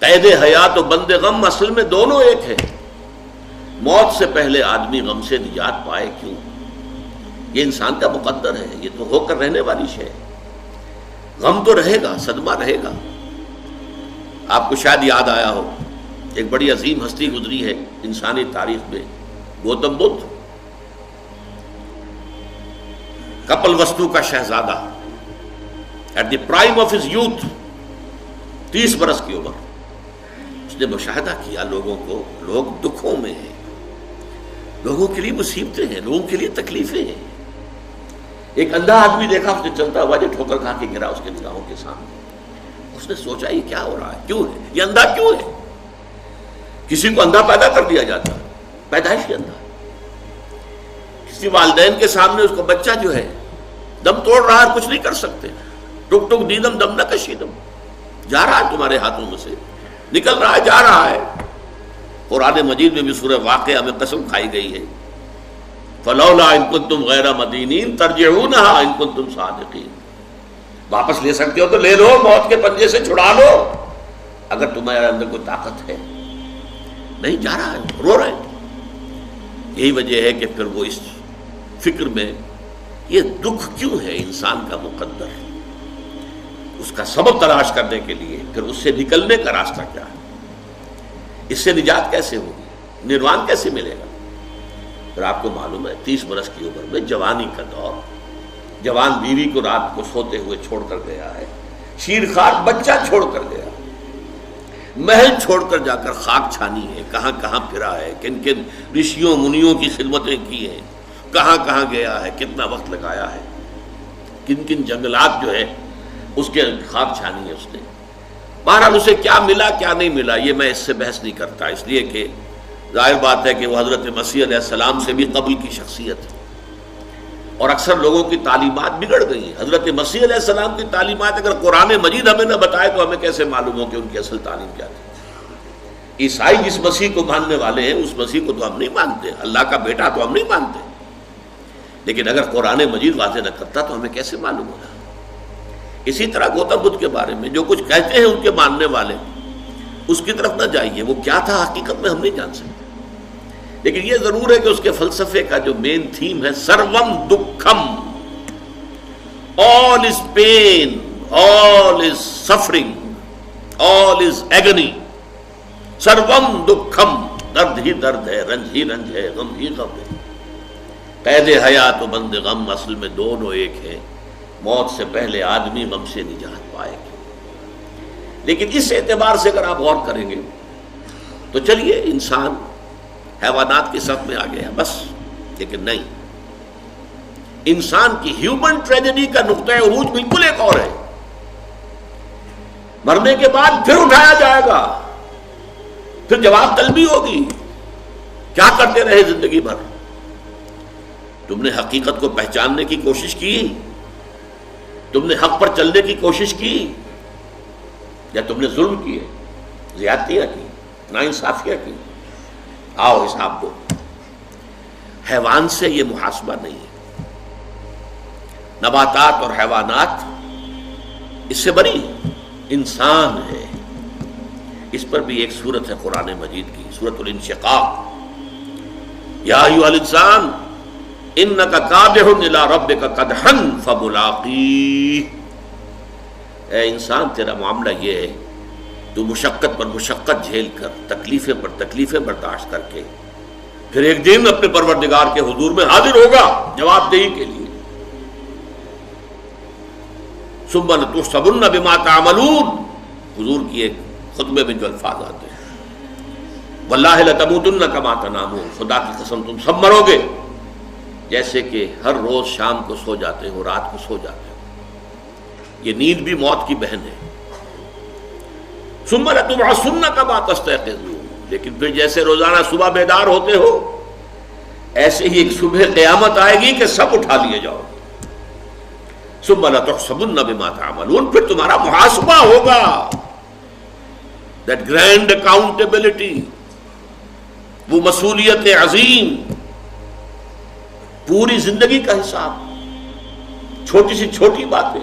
قید حیات و بند غم اصل میں دونوں ایک ہے. موت سے پہلے آدمی غم سے نجات پائے کیوں؟ یہ انسان کا مقدر ہے، یہ تو ہو کر رہنے والی شے ہے. غم تو رہے گا، صدمہ رہے گا. آپ کو شاید یاد آیا ہو، ایک بڑی عظیم ہستی گزری ہے انسانی تاریخ میں، گوتم بدھ، کپل وستو کا شہزادہ، at the prime of his youth, 30 برس کی عمر. اس نے مشاہدہ کیا لوگوں کو، لوگ دکھوں میں ہیں، لوگوں کے لیے مصیبتیں ہیں، لوگوں کے لیے تکلیفیں ہیں. ایک اندھا آدمی دیکھا اس نے چلتا ہوا جو ٹھوکر کھا کے گرا اس کے نگاہوں کے سامنے. اس نے سوچا یہ کیا ہو رہا ہے، کیوں ہے یہ اندھا کیوں ہے؟ کسی کو اندھا پیدا کر دیا جاتا ہے، پیدائشی اندھا. کسی والدین کے سامنے اس کو بچہ جو ہے دم توڑ رہا ہے، کچھ نہیں کر سکتے. ٹک ٹک دیدم دم نہ کشیدم، جا رہا ہے تمہارے ہاتھوں میں سے، نکل رہا ہے، جا رہا ہے. قرآن مجید میں بھی سورہ واقعہ میں قسم کھائی گئی ہے، فلولا ان کنتم غیر مدینین ترجعونها ان کنتم صادقین. واپس لے سکتے ہو تو لے لو، موت کے پنجے سے چھڑا لو اگر تمہارے اندر کوئی طاقت ہے. نہیں، جا رہا ہے، رو رہے ہیں. یہی وجہ ہے کہ پھر وہ اس فکر میں یہ دکھ کیوں ہے انسان کا مقدر، اس کا سبب تلاش کرنے کے لیے پھر اس سے نکلنے کا راستہ کیا ہے، اس سے نجات کیسے ہوگی، نروان کیسے ملے گا. پھر آپ کو معلوم ہے 30 برس کی عمر میں جوانی کا دور، جوان بیوی کو رات کو سوتے ہوئے چھوڑ کر گیا ہے، شیرخوار بچہ چھوڑ کر گیا، محل چھوڑ کر جا کر خاک چھانی ہے، کہاں کہاں پھرا ہے، کن کن رشیوں منیوں کی خدمتیں کی ہیں، کہاں کہاں گیا ہے، کتنا وقت لگایا ہے، کن کن جنگلات جو ہے اس کے خاک چھانی ہے اس نے. بہرحال اسے کیا ملا کیا نہیں ملا یہ میں اس سے بحث نہیں کرتا، اس لیے کہ ظاہر بات ہے کہ وہ حضرت مسیح علیہ السلام سے بھی قبل کی شخصیت ہے، اور اکثر لوگوں کی تعلیمات بگڑ گئی ہیں. حضرت مسیح علیہ السلام کی تعلیمات اگر قرآن مجید ہمیں نہ بتائے تو ہمیں کیسے معلوم ہو کہ ان کی اصل تعلیم کیا تھی. عیسائی جس مسیح کو ماننے والے ہیں اس مسیح کو تو ہم نہیں مانتے، اللہ کا بیٹا تو ہم نہیں مانتے، لیکن اگر قرآن مجید واضح نہ کرتا تو ہمیں کیسے معلوم ہوگا. اسی طرح گوتم بدھ کے بارے میں جو کچھ کہتے ہیں ان کے ماننے والے، اس کی طرف نہ جائیے، وہ کیا تھا حقیقت میں ہم نہیں جان سکتے. لیکن یہ ضرور ہے کہ اس کے فلسفے کا جو مین تھیم ہے سروم دکھم، all is pain, all is suffering, all is agony. سروم دکھم، درد ہی درد ہے، رنج ہی رنج ہے، غم ہی غم ہے. قید حیات و بند غم اصل میں دونوں ایک ہیں. موت سے پہلے آدمی غم سے نجات پائے گا. لیکن اس اعتبار سے اگر آپ غور کریں گے تو چلیے انسان حیوانات کی صف میں آ گیا بس، لیکن نہیں، انسان کی ہیومن ٹریجڈی کا نقطۂ عروج بالکل ایک اور ہے. مرنے کے بعد پھر اٹھایا جائے گا، پھر جواب طلبی ہوگی. کیا کرتے رہے زندگی بھر؟ تم نے حقیقت کو پہچاننے کی کوشش کی؟ تم نے حق پر چلنے کی کوشش کی؟ یا تم نے ظلم کیے، زیادتیاں کی، ناانصافیاں کی؟ آؤ حساب دو. حیوان سے یہ محاسبہ نہیں ہے. نباتات اور حیوانات اس سے بری، انسان ہے. اس پر بھی ایک سورت ہے قرآن مجید کی، سورۃ الانشقاق. یا ایھا الانسان انک کادح الی ربک کدحا فملاقیہ. اے انسان تیرا معاملہ یہ ہے، تو مشقت پر مشقت جھیل کر، تکلیفیں پر تکلیفیں برداشت کر کے پھر ایک دن اپنے پروردگار کے حضور میں حاضر ہوگا جواب دہی کے لیے. ثم لتحسبن بما تعملون، حضور کی ایک خطبے میں جو الفاظ آتے ہیں، واللہ لتموتن کما تنامون، خدا کی قسم تم سب مرو گے جیسے کہ ہر روز شام کو سو جاتے ہو، رات کو سو جاتے ہو. یہ نیند بھی موت کی بہن ہے. ثم لتبعثن کما تستيقظون، لیکن پھر جیسے روزانہ صبح بیدار ہوتے ہو ایسے ہی ایک صبح قیامت آئے گی کہ سب اٹھا لیے جاؤ. ثم لتحسبن بما تعملون، پھر تمہارا محاسبہ ہوگا. that grand accountability، وہ مسئولیت عظیم، پوری زندگی کا حساب، چھوٹی سی چھوٹی باتیں.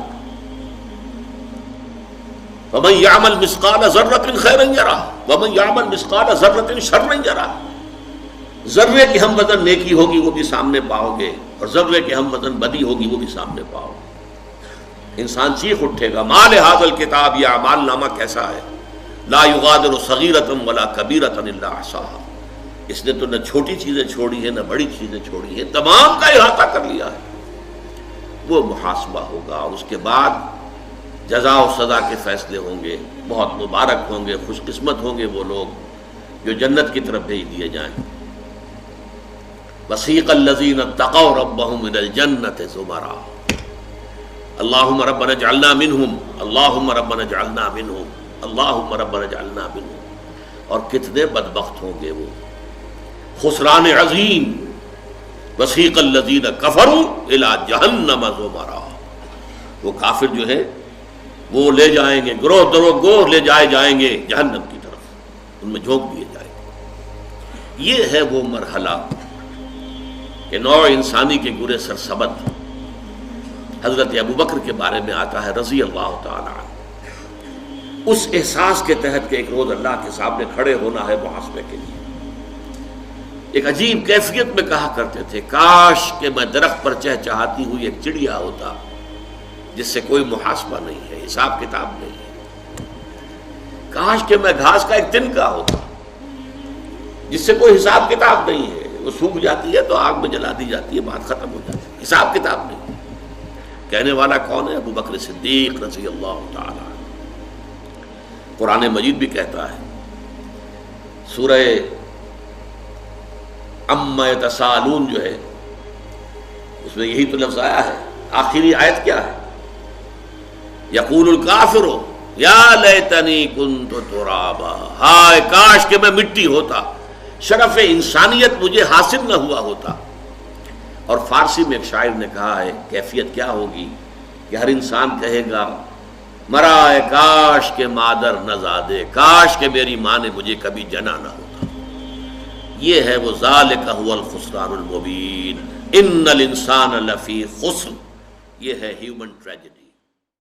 وَمَنْ يَعْمَلْ مِثْقَالَ ذَرَّةٍ خَيْرًا يَرَهُ وَمَنْ يَعْمَلْ مِثْقَالَ ذَرَّةٍ شَرًّا يَرَهُ. ذرے کی ہم وزن نیکی ہوگی وہ بھی سامنے پاؤ گے، اور ذرے کی ہم وزن بدی ہوگی وہ بھی سامنے پاؤ گے. انسان چیخ اٹھے گا ما لہذا الکتاب، یہ اعمال نامہ کیسا ہے، لا یغادر صغیرۃ ولا کبیرۃ الا احصاها. اس نے تو نہ چھوٹی چیزیں چھوڑی ہیں نہ بڑی چیزیں چھوڑی ہیں، تمام کا احاطہ کر لیا ہے. وہ محاسبہ ہوگا، اس کے بعد جزا و سزا کے فیصلے ہوں گے. بہت مبارک ہوں گے، خوش قسمت ہوں گے وہ لوگ جو جنت کی طرف بھیج دیے جائیں. وسیق الذین اتقوا ربهم الى الجنۃ زمرا اللهم ربنا اجعلنا منهم اللهم ربنا اجعلنا منهم اللهم ربنا اجعلنا منهم. اور کتنے بدبخت ہوں گے وہ، خسران عظیم. وسیق الذین کفروا الى جہنم زمرا. وہ کافر جو ہے وہ لے جائیں گے، گروہ درو گروہ لے جائے جائیں گے جہنم کی طرف، ان میں جھونک دیے جائیں گے. یہ ہے وہ مرحلہ کہ نوع انسانی کے گرے سرسبد. حضرت ابوبکر کے بارے میں آتا ہے رضی اللہ تعالی عنہ، اس احساس کے تحت کہ ایک روز اللہ کے سامنے کھڑے ہونا ہے محاسبے کے لیے. ایک عجیب کیفیت میں کہا کرتے تھے کاش کہ میں درخت پر چہچہاتی ہوئی ایک چڑیا ہوتا جس سے کوئی محاسبہ نہیں ہے، حساب کتاب نہیں ہے. کاش کہ میں گھاس کا ایک تنکا ہوتا جس سے کوئی حساب کتاب نہیں ہے. وہ سوکھ جاتی ہے تو آگ میں جلا دی جاتی ہے، بات ختم ہو جاتی ہے، حساب کتاب نہیں. کہنے والا کون ہے؟ ابو بکر صدیق رضی اللہ تعالی عنہ. قرآن مجید بھی کہتا ہے، سورہ عما یتساءلون جو ہے اس میں یہی تو لفظ آیا ہے. آخری آیت کیا ہے؟ یقول الکافر یا لیتنی کنت ترابا، ہائے کاش کہ میں مٹی ہوتا، شرف انسانیت مجھے حاصل نہ ہوا ہوتا. اور فارسی میں ایک شاعر نے کہا ہے کیفیت کیا ہوگی کہ ہر انسان کہے گا مرائے کاش کہ مادر نہ زادے، کاش کہ میری ماں نے مجھے کبھی جنا نہ ہوتا. یہ ہے وہ ذالک هو الخسران المبین، ان الانسان لفی خسر. یہ ہے ہیومن ٹریجڈی.